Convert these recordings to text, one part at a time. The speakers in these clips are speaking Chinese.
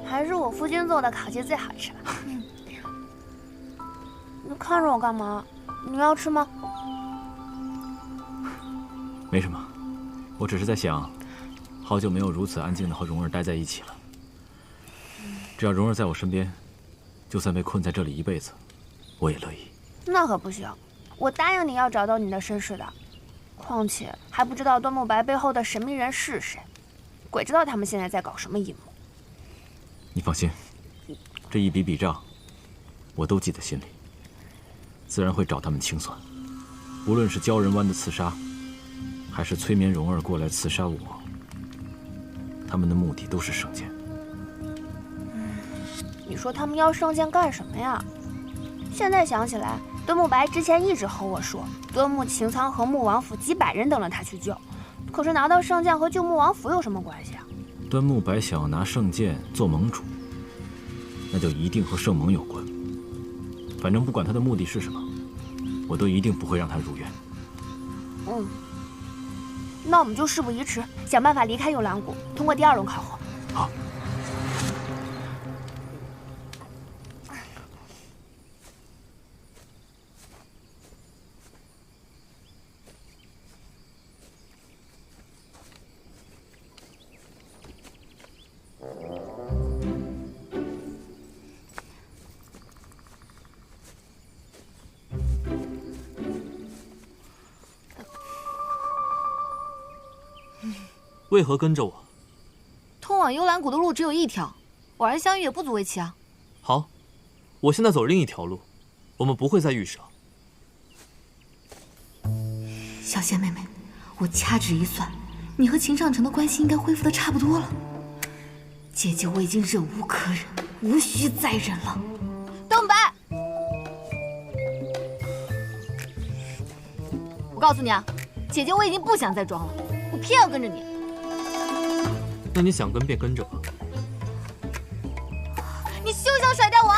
还是我夫君做的烤鸡最好吃了。你看着我干嘛？你要吃吗？没什么，我只是在想，好久没有如此安静的和蓉儿待在一起了。只要蓉儿在我身边，就算被困在这里一辈子，我也乐意。那可不行，我答应你要找到你的身世的。况且还不知道端木白背后的神秘人是谁，鬼知道他们现在在搞什么阴谋。你放心，这一笔笔账，我都记在心里，自然会找他们清算。无论是鲛人湾的刺杀，还是催眠蓉儿过来刺杀我，他们的目的都是圣剑。你说他们要圣剑干什么呀？现在想起来，端木白之前一直和我说，端木擎苍和穆王府几百人等着他去救。可是拿到圣剑和救穆王府有什么关系啊？端木白想要拿圣剑做盟主，那就一定和圣盟有关。反正不管他的目的是什么，我都一定不会让他如愿。那我们就事不宜迟，想办法离开幽兰谷，通过第2轮考核。好。为何跟着我？通往幽兰谷的路只有一条，偶然相遇也不足为奇啊。好，我现在走另一条路，我们不会再遇上。小仙妹妹，我掐指一算，你和秦上城的关系应该恢复的差不多了。姐姐，我已经忍无可忍，无需再忍了。东白，我告诉你啊，姐姐我已经不想再装了，我偏要跟着你。那你想跟便跟着吧。你休想甩掉我！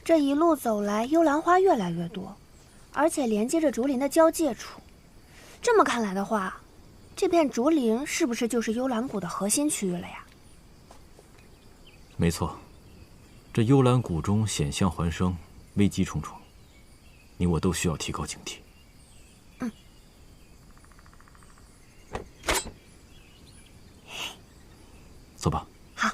这一路走来，幽兰花越来越多，而且连接着竹林的交界处。这么看来的话，这片竹林是不是就是幽兰谷的核心区域了呀？没错，这幽兰谷中险象环生，危机重重，你我都需要提高警惕。走吧。好。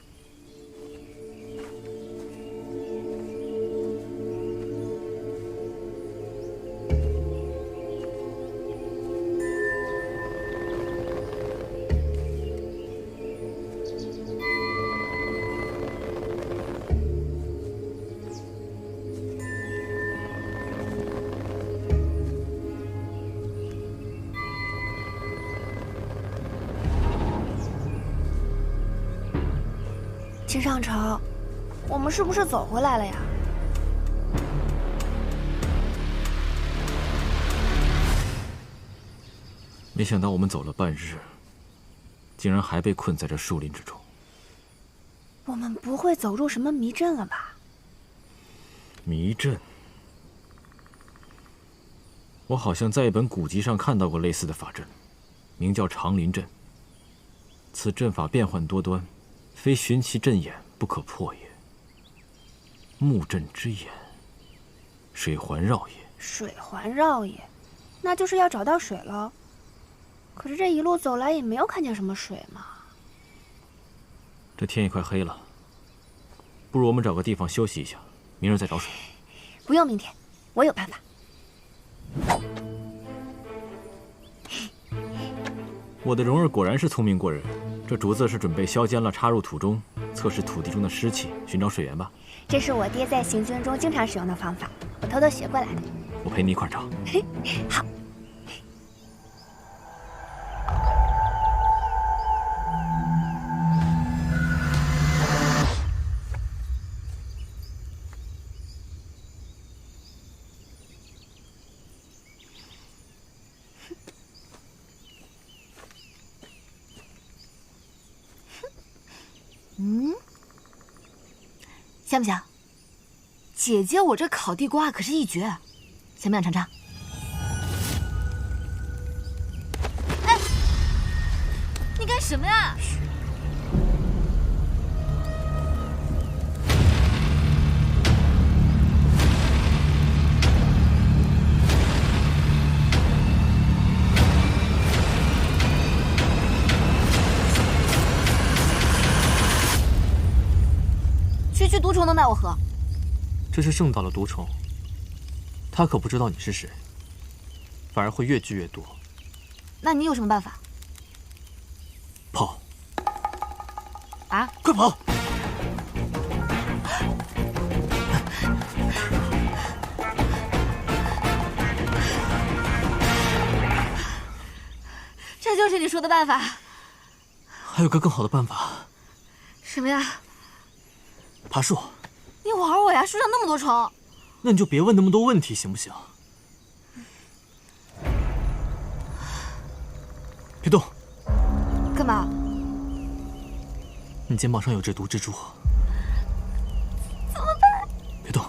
秦上城，我们是不是走回来了呀？没想到我们走了半日，竟然还被困在这树林之中。我们不会走入什么迷阵了吧？迷阵？我好像在一本古籍上看到过类似的法阵，名叫长林阵。此阵法变幻多端，非寻其阵眼不可破也。木阵之眼，水环绕也。水环绕也，那就是要找到水了。可是这一路走来也没有看见什么水嘛。这天也快黑了，不如我们找个地方休息一下，明儿再找水。不用明天，我有办法。我的蓉儿果然是聪明过人，这竹子是准备削尖了插入土中，测试土地中的湿气，寻找水源吧？这是我爹在行军中经常使用的方法，我偷偷学过来的。我陪你一块儿找。好。香不香？姐姐，我这烤地瓜可是一绝，想不想尝尝？哎，什么呀？区毒虫能奈我何？这是圣岛的毒虫，他可不知道你是谁，反而会越聚越多。那你有什么办法？跑！啊！快跑！这就是你说的办法？还有个更好的办法。什么呀？爬树。你玩我呀？树上那么多虫。那你就别问那么多问题，行不行？别动。干嘛？你肩膀上有只毒蜘蛛。怎么办？别动。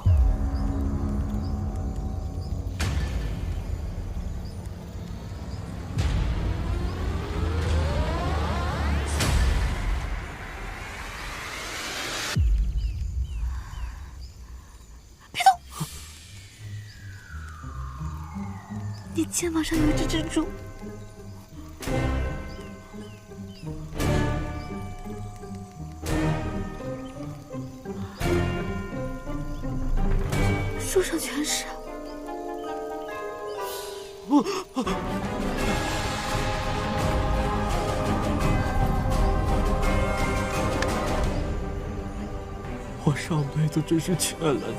你肩膀上有一只蜘蛛，树上全是。我上辈子真是欠了你的。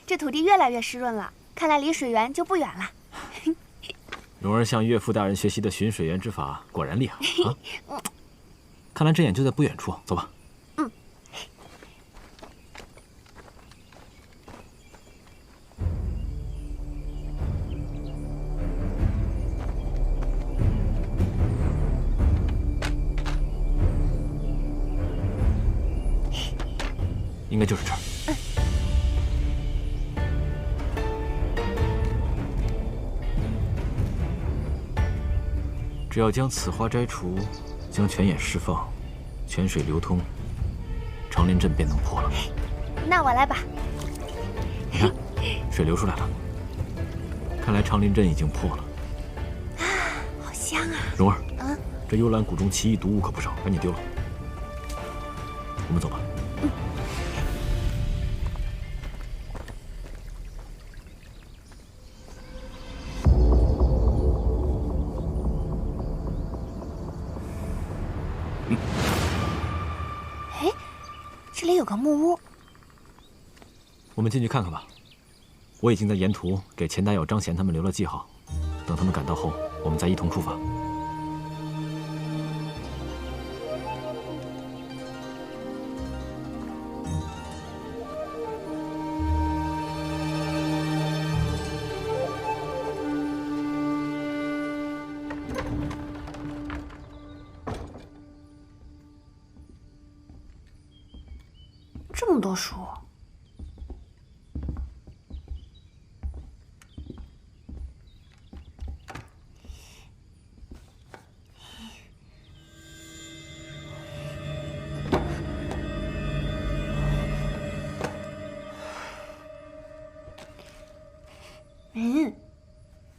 这土地越来越湿润了，看来离水源就不远了。蓉儿向岳父大人学习的寻水源之法果然厉害啊！看来针眼就在不远处，走吧。嗯。应该就是这儿。只要将此花摘除，将泉眼释放，泉水流通，长林镇便能破了。那我来吧。你看，水流出来了。看来长林镇已经破了。啊，好香啊！蓉儿，这幽兰谷中奇异毒物可不少，赶紧丢了。我们走吧。这里有个木屋，我们进去看看吧。我已经在沿途给钱大友、张贤他们留了记号，等他们赶到后，我们再一同出发。这么多书。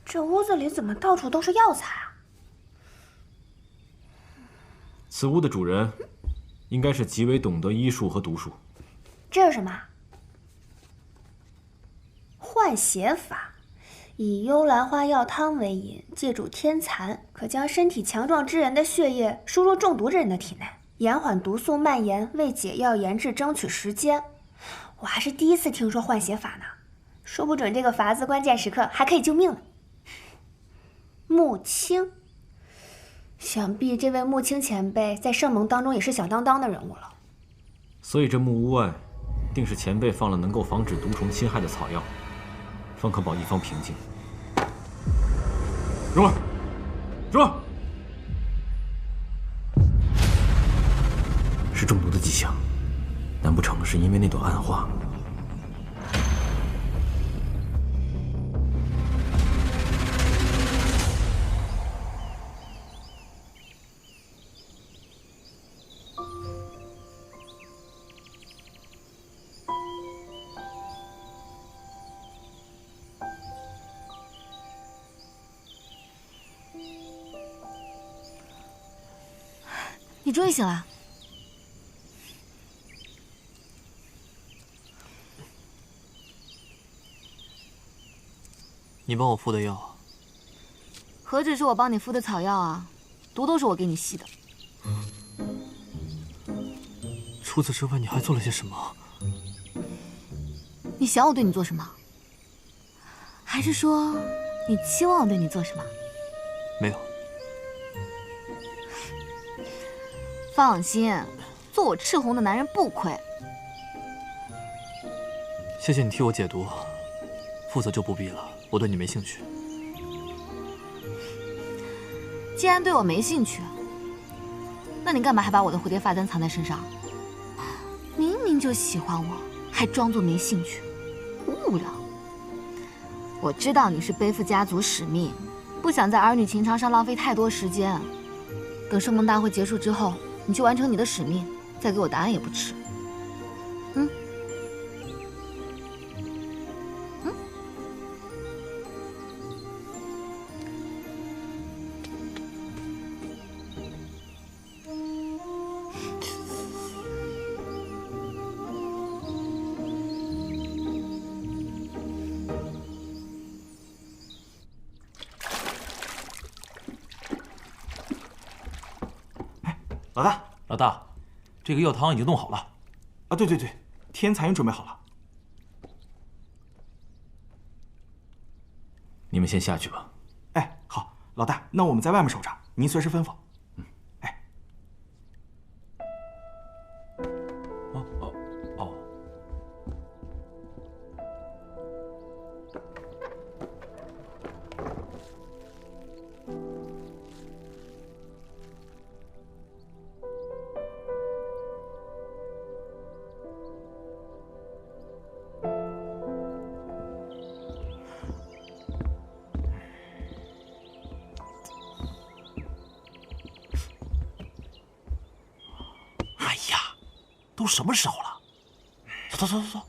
这屋子里怎么到处都是药材啊？此屋的主人，应该是极为懂得医术和毒术。这是什么？换血法，以幽兰花药汤为引，借助天蚕，可将身体强壮之人的血液输入中毒之人的体内，延缓毒素蔓延，为解药研制争取时间。我还是第一次听说换血法呢，说不准这个法子关键时刻还可以救命呢。木青，想必这位木青前辈在圣盟当中也是响当当的人物了。所以这木屋外，定是前辈放了能够防止毒虫侵害的草药，方可保一方平静。蓉儿，蓉儿，是中毒的迹象。难不成是因为那朵暗花？你终于醒了。你帮我敷的药，何止是我帮你敷的草药啊，毒都是我给你吸的。除此之外，你还做了些什么？你想我对你做什么？还是说你期望我对你做什么？没有。放心，做我赤红的男人不亏。谢谢你替我解毒，负责就不必了，我对你没兴趣。既然对我没兴趣，那你干嘛还把我的蝴蝶发簪藏在身上？明明就喜欢我，还装作没兴趣，无聊。我知道你是背负家族使命，不想在儿女情长上浪费太多时间。等圣梦大会结束之后，你去完成你的使命，再给我答案也不迟。嗯。老大，老大，这个药汤已经弄好了。啊，对，天蚕也准备好了。你们先下去吧。哎，好，老大，那我们在外面守着，您随时吩咐。哎。哦。哎呀，都什么时候了？走。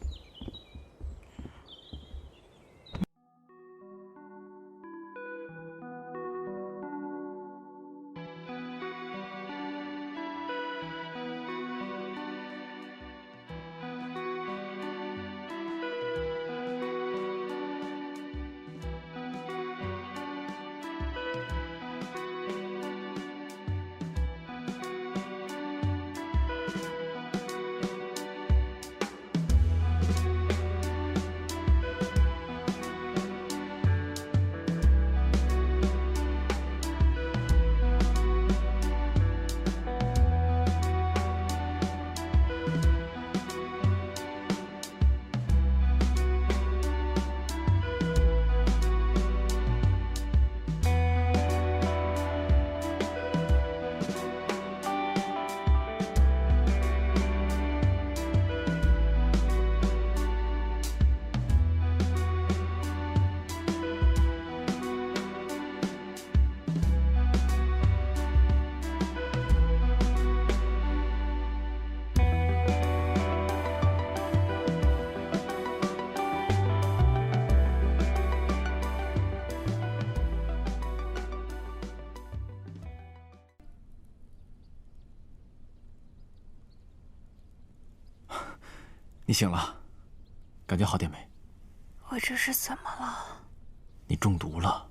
你醒了，感觉好点没？我这是怎么了？你中毒了。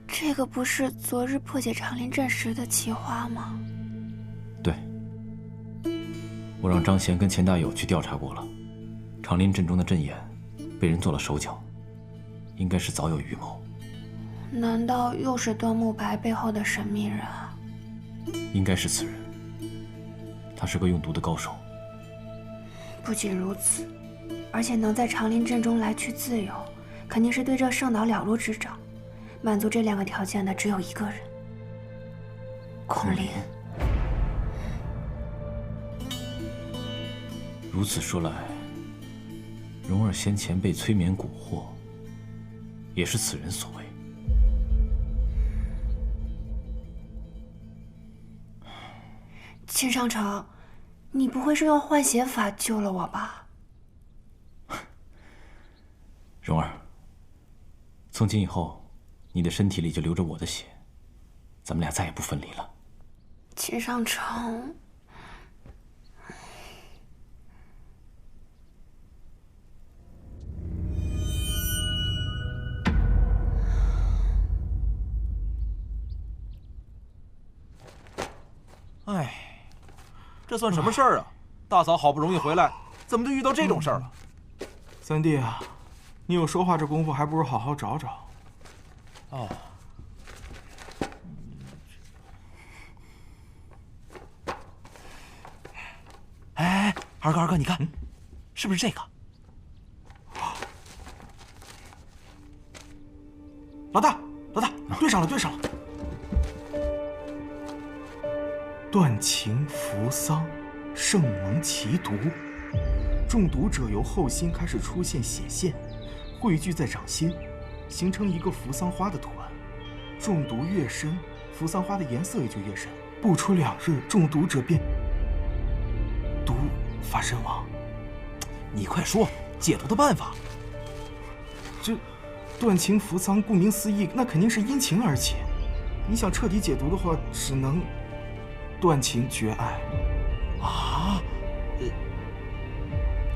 这个不是昨日破解长林阵时的奇花吗？对，我让张贤跟钱大友去调查过了，长林阵中的阵眼被人做了手脚，应该是早有预谋。难道又是端木白背后的神秘人啊？应该是此人，他是个用毒的高手。不仅如此，而且能在长林镇中来去自由，肯定是对这圣岛了如指掌。满足这2个条件的只有一个人，孔林。如此说来，蓉儿先前被催眠蛊惑，也是此人所为。秦上城，你不会是用换血法救了我吧？蓉儿，从今以后，你的身体里就流着我的血，咱们俩再也不分离了。秦上城，哎，这算什么事儿啊？大嫂好不容易回来，怎么就遇到这种事儿了？三弟啊，你有说话这功夫，还不如好好找找。哦。哎，二哥，你看，是不是这个？老大，对上了！断情扶桑，圣蒙奇毒，中毒者由后心开始出现血线，汇聚在掌心，形成一个扶桑花的图案。中毒越深，扶桑花的颜色也就越深。不出2日，中毒者便毒发身亡。你快说解毒的办法。这断情扶桑，顾名思义，那肯定是因情而起。你想彻底解毒的话，只能断情绝爱。啊？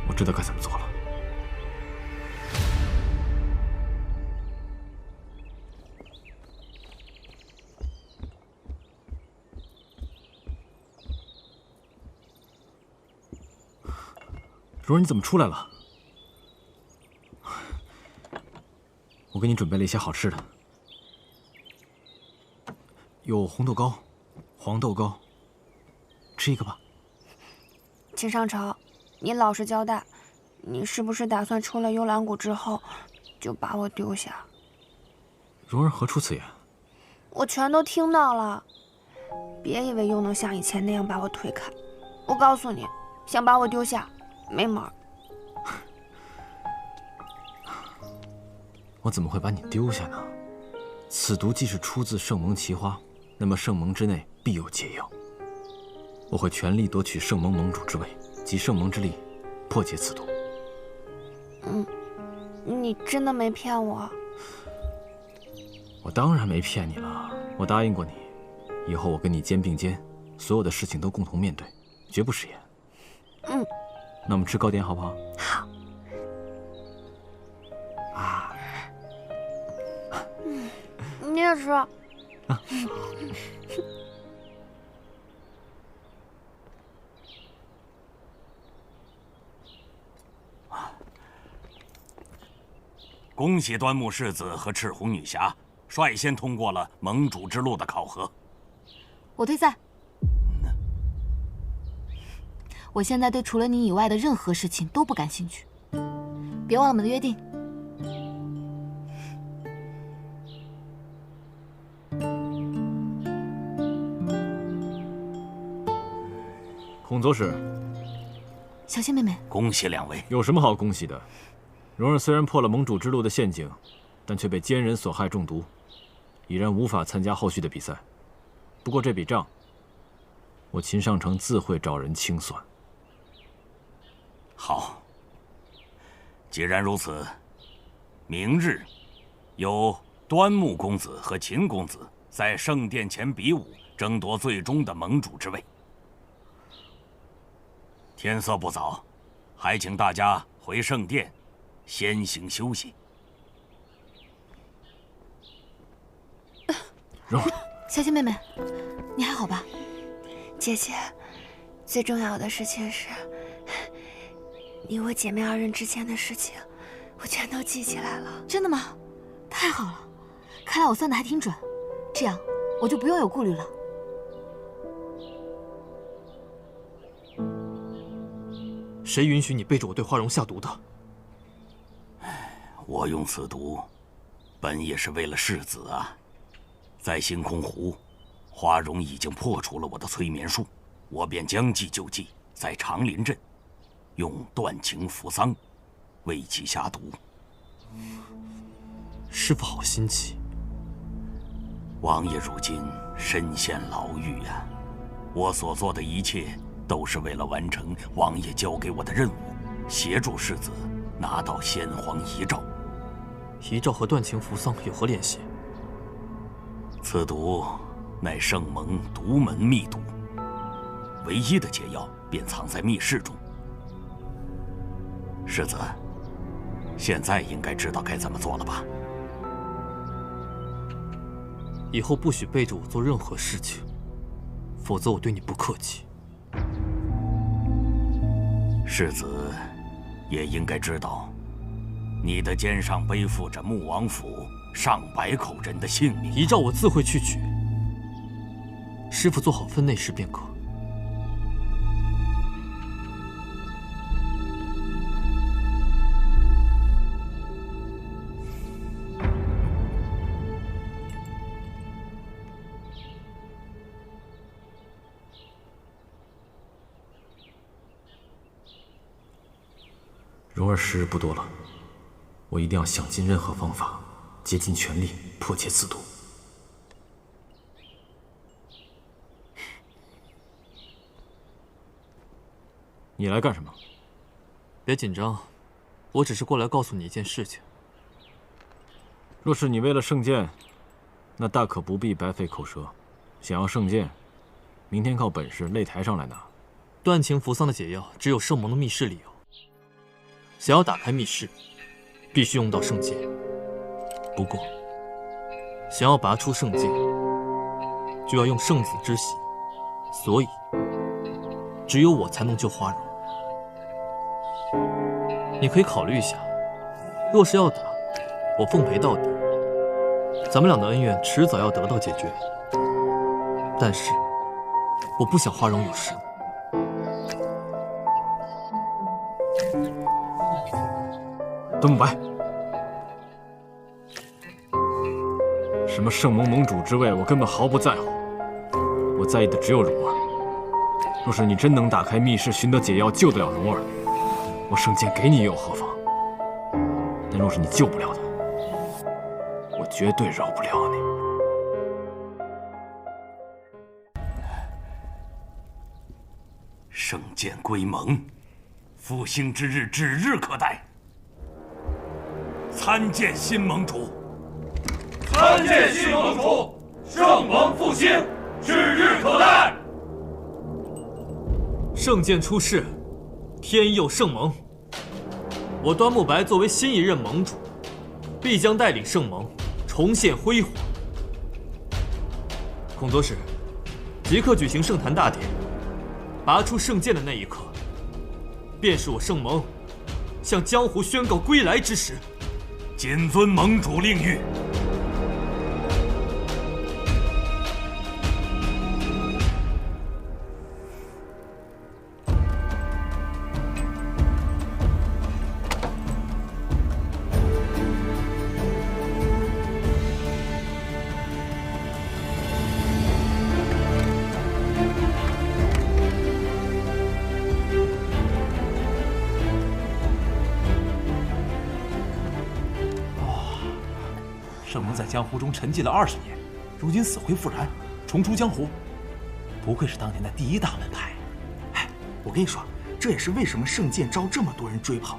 我知道该怎么做了。蓉儿，你怎么出来了？我给你准备了一些好吃的，有红豆糕、黄豆糕，吃一个吧。秦上城，你老实交代，你是不是打算出了幽兰谷之后就把我丢下？蓉儿何出此言？我全都听到了，别以为又能像以前那样把我推开。我告诉你，想把我丢下，没门儿。我怎么会把你丢下呢？此毒既是出自圣蒙奇花，那么圣蒙之内必有解药。我会全力夺取圣蒙盟主之位，集圣蒙之力，破解此毒。你真的没骗我？我当然没骗你了，我答应过你，以后我跟你肩并肩，所有的事情都共同面对，绝不食言。那我们吃糕点好不好？好。你也吃。恭喜端木世子和赤红女侠率先通过了盟主之路的考核。我退赛。我现在对除了你以外的任何事情都不感兴趣。别忘了我们的约定。孔左使，小仙妹妹，恭喜2位。有什么好恭喜的？蓉儿虽然破了盟主之路的陷阱，但却被奸人所害中毒，已然无法参加后续的比赛。不过这笔账，我秦上城自会找人清算。好，既然如此，明日由端木公子和秦公子在圣殿前比武，争夺最终的盟主之位。天色不早，还请大家回圣殿先行休息。蓉儿，小仙妹妹，你还好吧？姐姐，最重要的事情是，你我姐妹2人之间的事情，我全都记起来了。真的吗？太好了，看来我算的还挺准，这样我就不用有顾虑了。谁允许你背着我对花荣下毒的？我用此毒，本也是为了世子啊。在星空湖，花荣已经破除了我的催眠术，我便将计就计，在长林镇用断情扶桑为其下毒。师傅好心机。王爷如今身陷牢狱呀，我所做的一切都是为了完成王爷交给我的任务，协助世子拿到先皇遗诏。遗诏和断情扶桑有何联系？此毒乃圣蒙独门秘毒，唯一的解药便藏在密室中。世子，现在应该知道该怎么做了吧？以后不许背着我做任何事情，否则我对你不客气。世子也应该知道，你的肩上背负着穆王府上百口人的性命。遗诏我自会去取，师傅做好分内事便可。蓉儿时日不多了，我一定要想尽任何方法，竭尽全力破解此毒。你来干什么？别紧张，我只是过来告诉你一件事情。若是你为了圣剑，那大可不必白费口舌。想要圣剑，明天靠本事擂台上来拿。断情扶桑的解药只有圣蒙的密室里有。想要打开密室，必须用到圣剑。不过，想要拔出圣剑，就要用圣子之血，所以只有我才能救花荣。你可以考虑一下，若是要打，我奉陪到底。咱们俩的恩怨迟早要得到解决。但是，我不想花荣有事。端木白，什么圣盟盟主之位，我根本毫不在乎。我在意的只有蓉儿。若是你真能打开密室，寻得解药，救得了蓉儿，我圣剑给你又有何妨？但若是你救不了她，我绝对饶不了你。圣剑归盟，复兴之日指日可待。参见新盟主！参见新盟主！圣盟复兴，指日可待。圣剑出世，天佑圣盟。我端木白作为新一任盟主，必将带领圣盟重现辉煌。孔多士，即刻举行圣坛大典。拔出圣剑的那一刻，便是我圣盟向江湖宣告归来之时。谨遵盟主令谕。圣盟在江湖中沉寂了20年，如今死灰复燃，重出江湖，不愧是当年的第一大门派。哎，我跟你说，这也是为什么圣剑招这么多人追捧。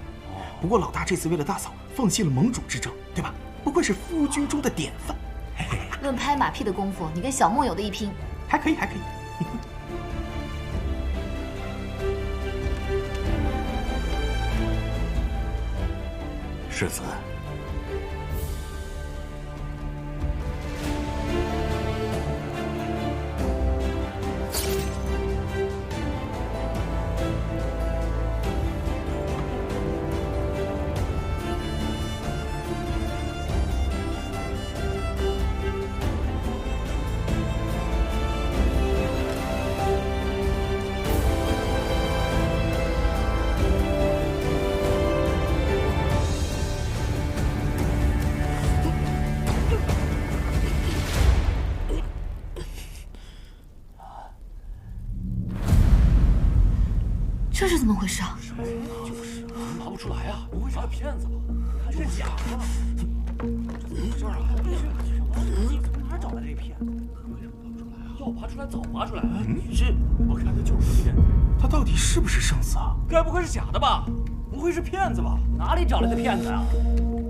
不过老大这次为了大嫂，放弃了盟主之争，对吧？不愧是夫君中的典范。论拍马屁的功夫，你跟小梦有的一拼。还可以，还可以。世子。怎么回事啊？就是拿不出来啊，不会是个骗子吧？这是假的。怎么回事啊？你从哪儿找来这骗子？要拔出来早拔出来了。你这，我看他就是个骗子。他到底是不是圣子啊？该不会是假的吧？不会是骗子吧？哪里找来的骗子啊？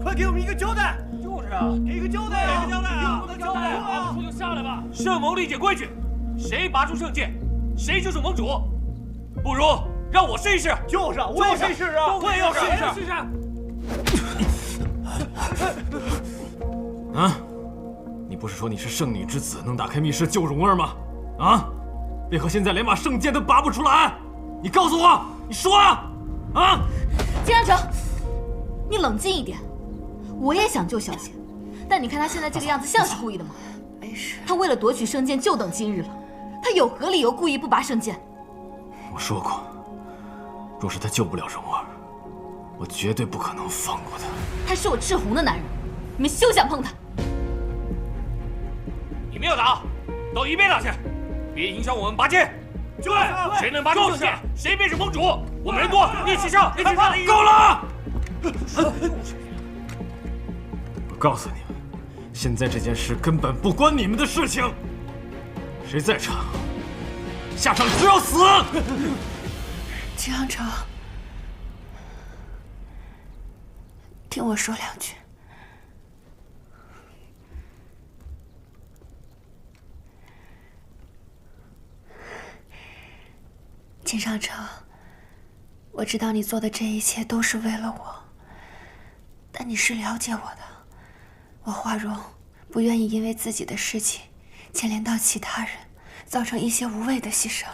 快给我们一个交代！就是啊，给一个交代啊！给个交代啊！给个交代啊！拔不出就下来吧。圣盟立下规矩，谁拔出圣剑，谁就是盟主。不如让我试一试。就是啊，我也试一试啊！我也要试一试。啊！你不是说你是圣女之子，能打开密室救蓉儿吗？啊！为何现在连把圣剑都拔不出来？你告诉我，你说啊！啊！金安城，你冷静一点。我也想救小贤，但你看他现在这个样子，像是故意的吗？没事。他为了夺取圣剑，就等今日了。他有何理由故意不拔圣剑？我说过，若是他救不了蓉儿，我绝对不可能放过他。他是我赤红的男人，你们休想碰他！你们要打，都一边打去，别影响我们拔剑。对，谁能拔出圣剑，谁便是盟主。我们人多，一起上，一起上！够了！我告诉你们，现在这件事根本不关你们的事情。谁在场，下场只有死。金阳城，听我说两句。金上城，我知道你做的这一切都是为了我，但你是了解我的，我华容不愿意因为自己的事情牵连到其他人，造成一些无谓的牺牲。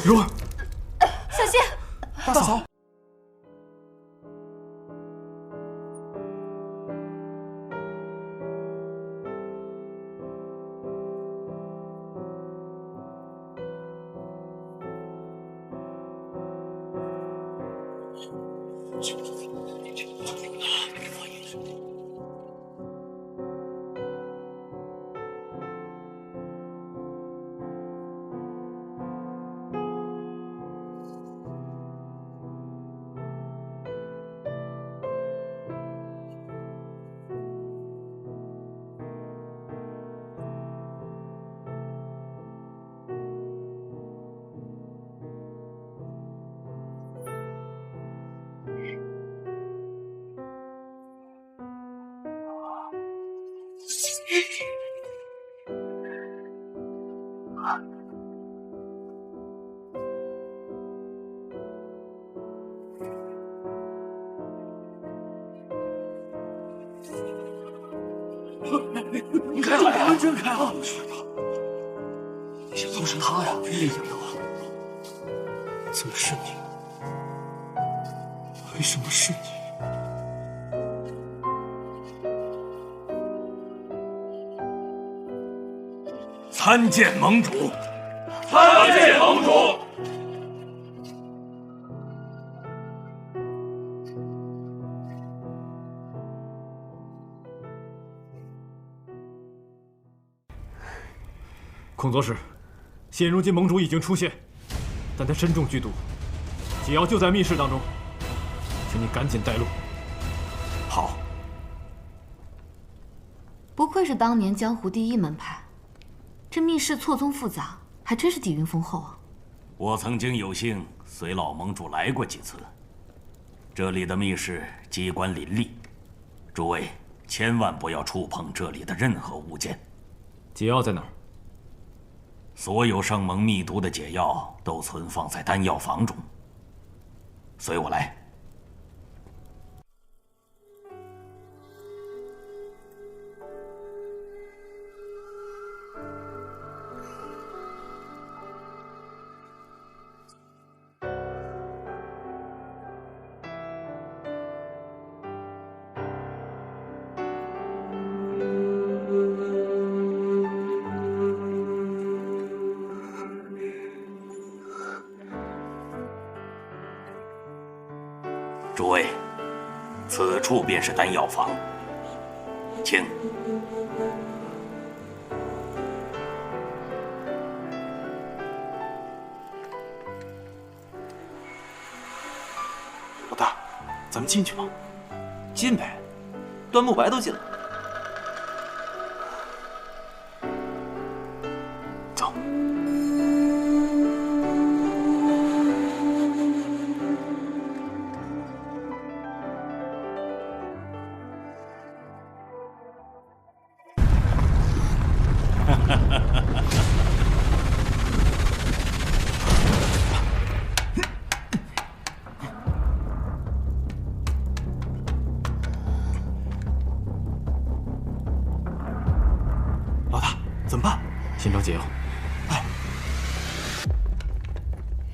蓉儿，小心！大嫂。你开啊！门真开啊！都是他呀！没想到，怎么是你？为什么是你？参见盟主！参见盟主！孔左使，现如今盟主已经出现，但他身中剧毒，解药就在密室当中，请你赶紧带路。好。不愧是当年江湖第一门派，这密室错综复杂，还真是底蕴丰厚啊。我曾经有幸随老盟主来过几次，这里的密室机关林立，诸位千万不要触碰这里的任何物件。解药在哪儿？所有圣盟秘毒的解药都存放在丹药房中。随我来。诸位，此处便是丹药房，请。老大，咱们进去吧。进呗，端木白都进了。走。老大，怎么办？先找解药。哎，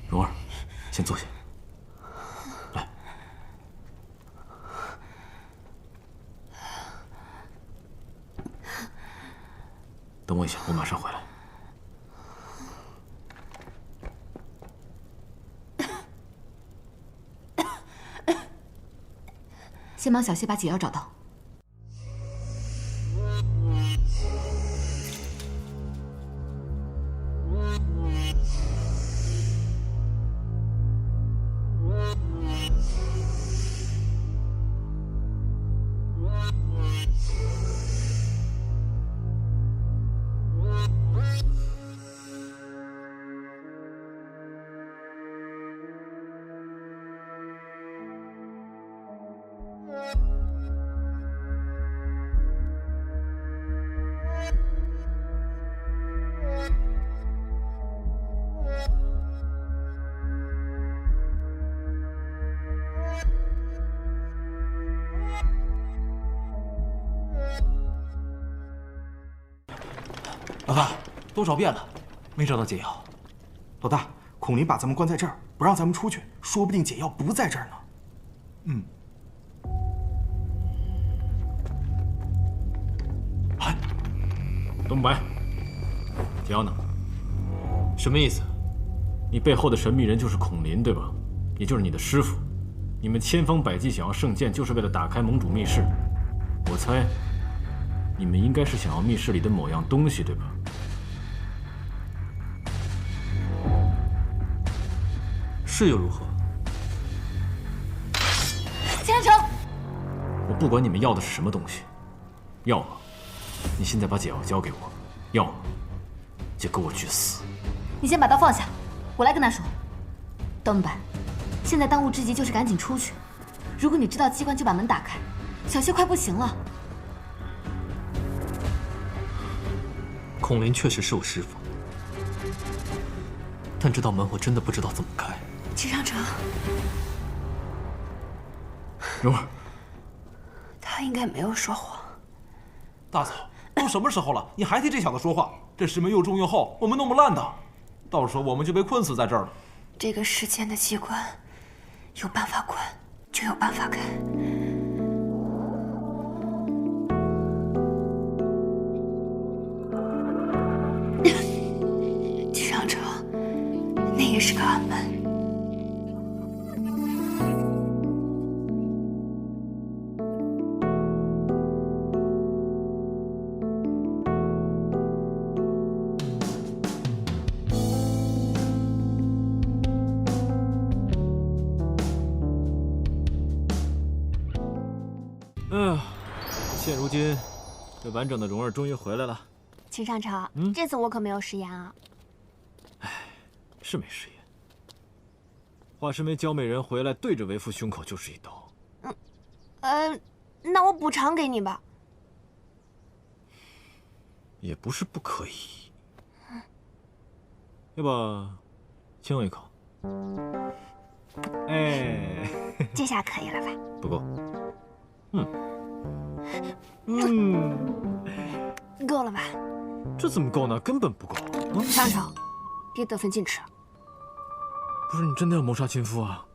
蓉儿，先坐下。来，等我一下，我马上回来。先帮小谢把解药找到。老大，都找遍了，没找到解药。老大，孔林把咱们关在这儿，不让咱们出去，说不定解药不在这儿呢。嗯。哎，东白，解药呢？什么意思？你背后的神秘人就是孔林，对吧？也就是你的师傅。你们千方百计想要圣剑，就是为了打开盟主密室。我猜，你们应该是想要密室里的某样东西，对吧？是又如何？金山城，我不管你们要的是什么东西，要么你现在把解药交给我，要么就给我去死。你先把刀放下，我来跟他说。刀木白，现在当务之急就是赶紧出去。如果你知道机关就把门打开，小谢快不行了。孔林确实是我师傅，但这道门我真的不知道怎么开。齐长城，蓉儿，他应该没有说谎。大嫂，都什么时候了，你还替这小子说话？这石门又重又厚，我们弄不烂的，到时候我们就被困死在这儿了。这个世间的机关，有办法关，就有办法开。齐长城，那也是个暗门。现如今这完整的蓉儿终于回来了。秦上朝，这次我可没有食言啊。哎，是没食言。华师梅娇美人回来，对着为父胸口就是一刀。那我补偿给你吧。也不是不可以。要不，亲我一口？哎，这下可以了吧？不够。够了吧？这怎么够呢？根本不够。上朝，别得寸进尺。不是你真的要谋杀亲夫啊？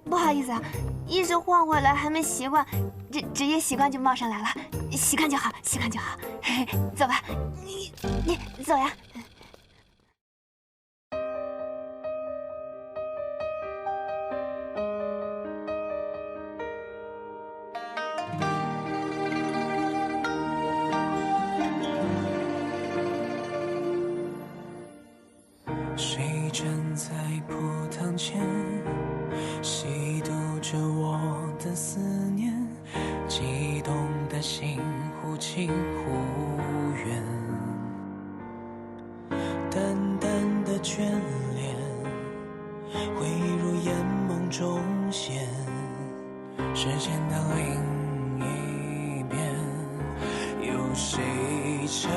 不好意思啊，一时换回来还没习惯，这职业习惯就冒上来了。习惯就好，习惯就好。嘿嘿，走吧，你走呀。谁站在蒲塘前，细读着我的思念，激动的心忽近忽远，淡淡的眷恋，回忆如烟梦中现，时间的另一边，有谁站